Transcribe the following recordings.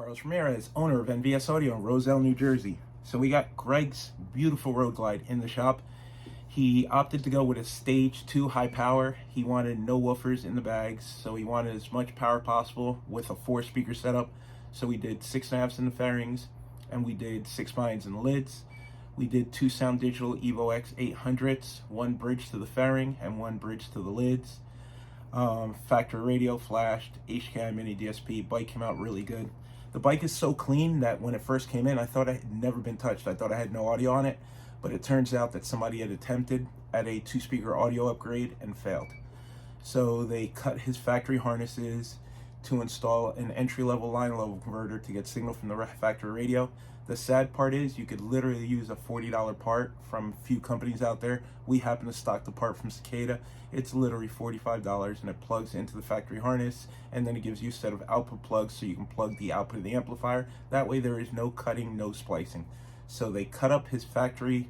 Carlos Ramirez, owner of NVS Audio in Roselle, New Jersey. So we got Greg's beautiful Road Glide in the shop. He opted to go with a stage 2 high power. He wanted no woofers in the bags, so he wanted as much power possible with a 4-speaker setup. So we did 6.5s in the fairings, and we did 6 binds in the lids. We did 2 Sound Digital evox 800s, 1 bridge to the fairing and 1 bridge to the lids. Factory radio, flashed, HKI mini DSP. Bike came out really good. The bike is so clean that when it first came in, I thought it had never been touched. I thought I had no audio on it, but it turns out that somebody had attempted at a 2-speaker audio upgrade and failed. So they cut his factory harnesses to install an entry-level line level converter to get signal from the factory radio. The sad part is you could literally use a $40 part from a few companies out there. We happen to stock the part from Cicada. It's literally $45, and it plugs into the factory harness, and then it gives you a set of output plugs so you can plug the output of the amplifier. That way there is no cutting, no splicing. So they cut up his factory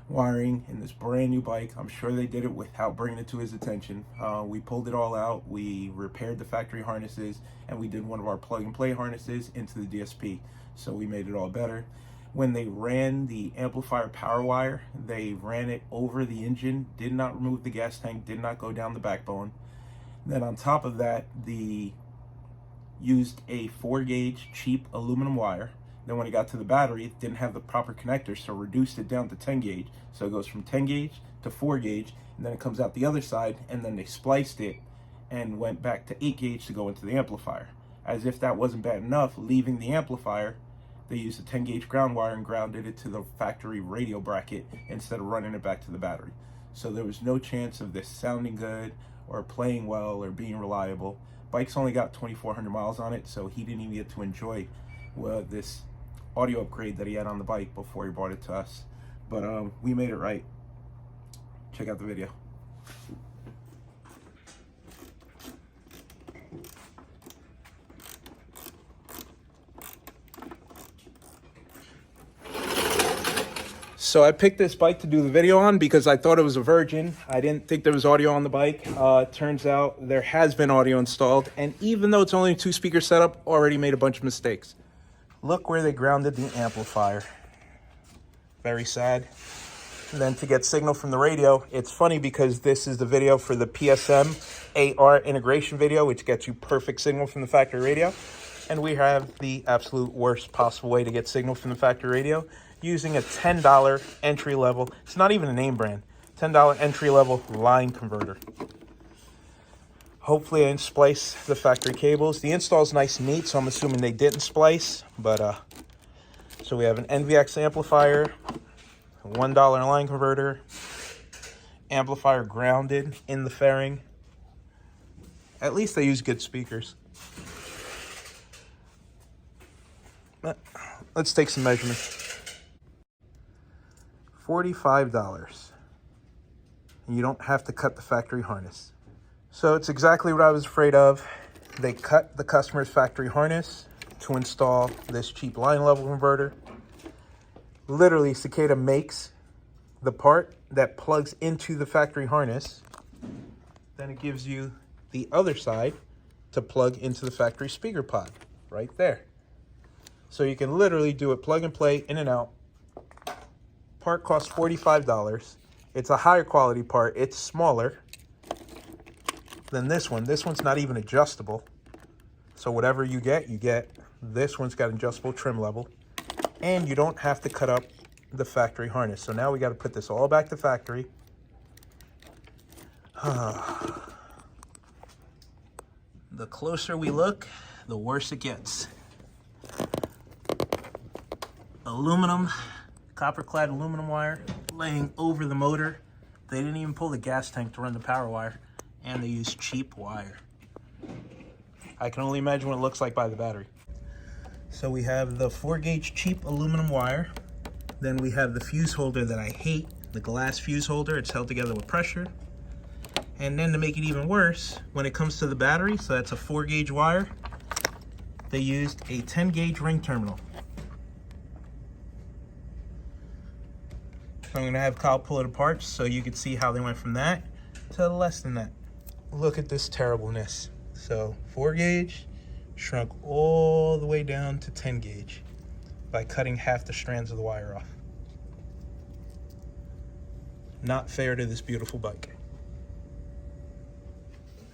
wiring in this brand new bike. I'm sure they did it without bringing it to his attention. We pulled it all out, we repaired the factory harnesses, and we did one of our plug and play harnesses into the DSP. So we made it all better. When they ran the amplifier power wire, they ran it over the engine, did not remove the gas tank, did not go down the backbone. Then on top of that, they used a 4-gauge cheap aluminum wire. Then when it got to the battery, it didn't have the proper connector, so reduced it down to 10 gauge. So it goes from 10 gauge to 4 gauge, and then it comes out the other side, and then they spliced it and went back to 8 gauge to go into the amplifier. As if that wasn't bad enough, leaving the amplifier, they used a 10 gauge ground wire and grounded it to the factory radio bracket instead of running it back to the battery. So there was no chance of this sounding good or playing well or being reliable. Bike's only got 2,400 miles on it, so he didn't even get to enjoy this audio upgrade that he had on the bike before he brought it to us. But we made it right. Check out the video. So I picked this bike to do the video on because I thought it was a virgin. I didn't think there was audio on the bike. Turns out there has been audio installed, and even though it's only a 2-speaker setup, already made a bunch of mistakes. Look where they grounded the amplifier. Very sad. And then to get signal from the radio, it's funny because this is the video for the PSM AR integration video, which gets you perfect signal from the factory radio. And we have the absolute worst possible way to get signal from the factory radio, using a $10 entry level, it's not even a name brand, $10 entry level line converter. Hopefully I didn't splice the factory cables. The install is nice and neat, so I'm assuming they didn't splice. But so we have an NVS amplifier, a $1 line converter, amplifier grounded in the fairing. At least they use good speakers. Let's take some measurements. $45. And you don't have to cut the factory harness. So it's exactly what I was afraid of. They cut the customer's factory harness to install this cheap line level converter. Literally, Cicada makes the part that plugs into the factory harness. Then it gives you the other side to plug into the factory speaker pod right there. So you can literally do it plug and play, in and out. Part costs $45. It's a higher quality part. It's smaller than this one. This one's not even adjustable. So whatever you get, you get. This one's got adjustable trim level. And you don't have to cut up the factory harness. So now we got to put this all back to factory. The closer we look, the worse it gets. Aluminum, copper-clad aluminum wire laying over the motor. They didn't even pull the gas tank to run the power wire, and they used cheap wire. I can only imagine what it looks like by the battery. So we have the 4-gauge cheap aluminum wire. Then we have the fuse holder that I hate, the glass fuse holder. It's held together with pressure. And then to make it even worse, when it comes to the battery, so that's a 4-gauge wire, they used a 10-gauge ring terminal. I'm going to have Kyle pull it apart so you can see how they went from that to less than that. Look at this terribleness. So 4-gauge shrunk all the way down to 10 gauge by cutting half the strands of the wire off. Not fair to this beautiful bike.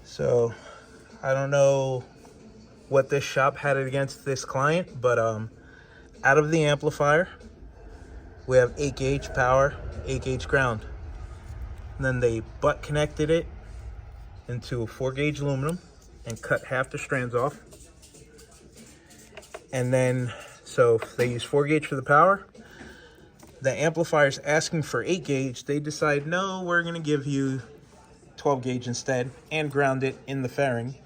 So I don't know what this shop had against this client, but out of the amplifier we have 8 gauge power, 8 gauge ground, and then they butt connected it into a 4 gauge aluminum and cut half the strands off. And then so they use 4 gauge for the power. The amplifier's asking for 8 gauge. They decide, no, we're gonna give you 12 gauge instead and ground it in the fairing.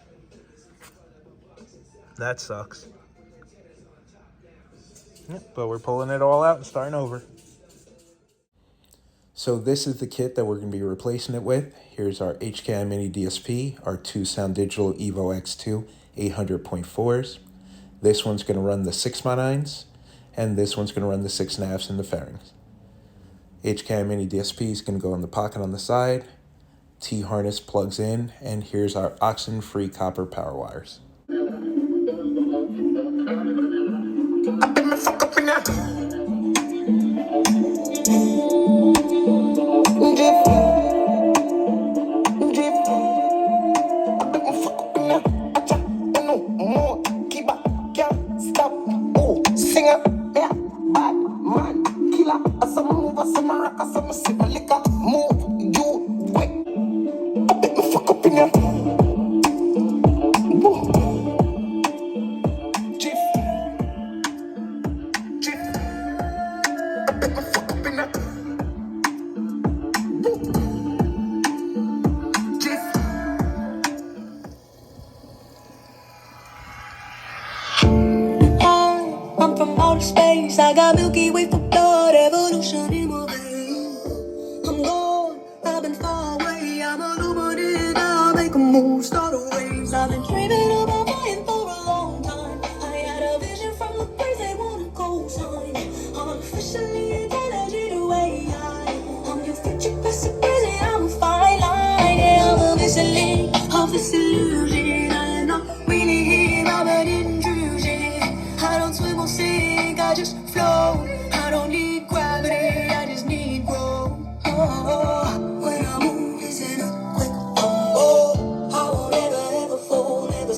That sucks. Yep, but we're pulling it all out and starting over. So this is the kit that we're going to be replacing it with. Here's our HKI Mini DSP, our 2 Sound Digital Evo X2 800.4s. This one's going to run the 6x9s, and this one's going to run the 6.5s and the fairings. HKI Mini DSP is going to go in the pocket on the side. T-harness plugs in, and here's our oxygen-free copper power wires. Space, I got Milky Way for blood, evolution in my veins. I'm gone, I've been far away, I'm illuminated, now I make a move, start a waves. I've been dreaming about flying for a long time. I had a vision from the place they want a cosign. I'm officially intelligent away. I'm your future possibility, I'm a fine line. Yeah, I'm a visually of this illusion. I am not really here, I'm an intrusion. I don't swim or sink, I just float. I don't need gravity, I just need growth. When I move, it's in a quick I won't ever fall, never.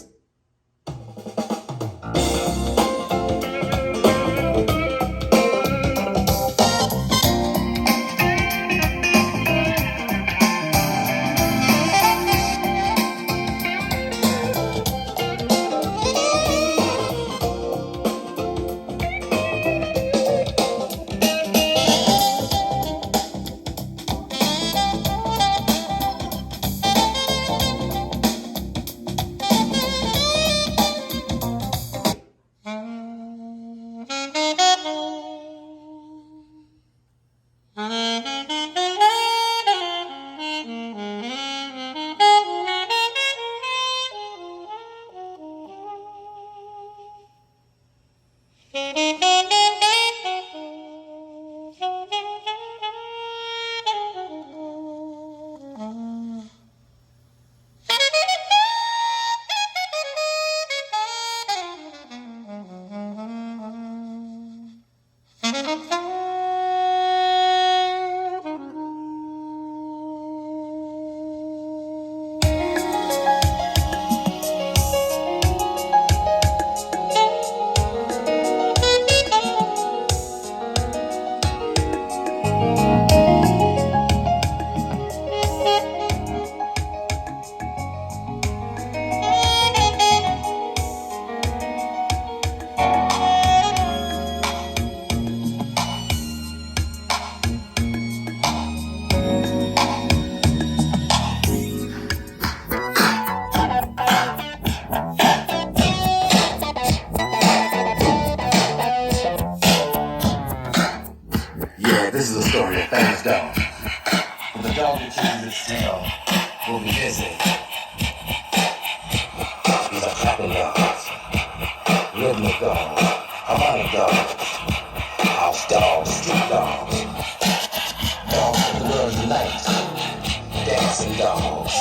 This is a story of famous dog. When the dog that chases its tail will be busy. These are clapping dogs, rhythmic dogs, harmonic dogs, house dogs, street dogs, dogs that the world unites, dancing dogs.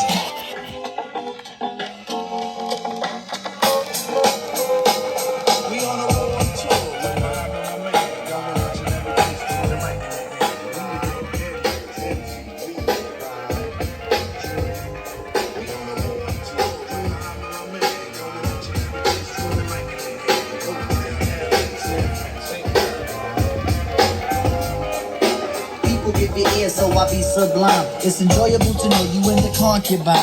so I be sublime. It's enjoyable to know you in the concubine.